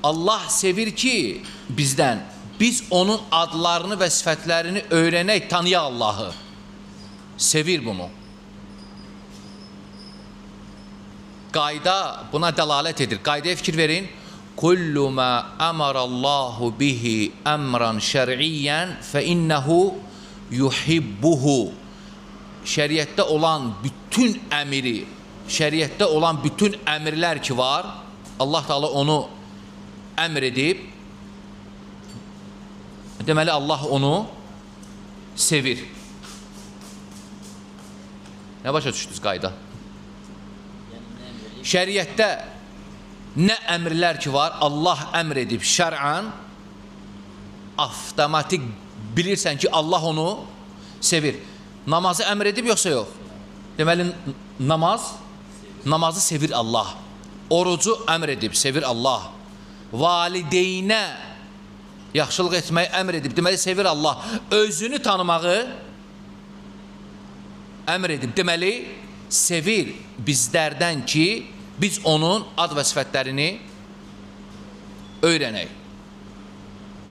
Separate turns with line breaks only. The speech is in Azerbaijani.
Allah sevir ki bizdən, biz onun adlarını və sifətlərini öyrənək, tanıyaq Allahı. Sevir bunu. Qayda buna dəlalət edir. Qaydaya fikir verin. Kullu ma amarallahu bihi əmran şər'iyyən fə innəhu yuhibbuhu. Şəriətdə olan bütün əmri, şəriətdə olan bütün əmrlər ki var, Allah Teala onu əmr edib, deməli Allah onu sevir. Nə başa düşdünüz qayda? Şəriətdə nə əmrlər ki var, Allah əmr edib şər'an, avtomatik bilirsən ki, Allah onu sevir. Namazı əmr edib yoxsa yox? Deməli, namazı sevir Allah. Orucu əmr edib, sevir Allah. Valideynə yaxşılıq etməyi əmr edib, deməli, sevir Allah. Özünü tanımağı əmr edib, deməli, sevir bizlərdən ki, biz onun ad və sifətlərini öyrənək.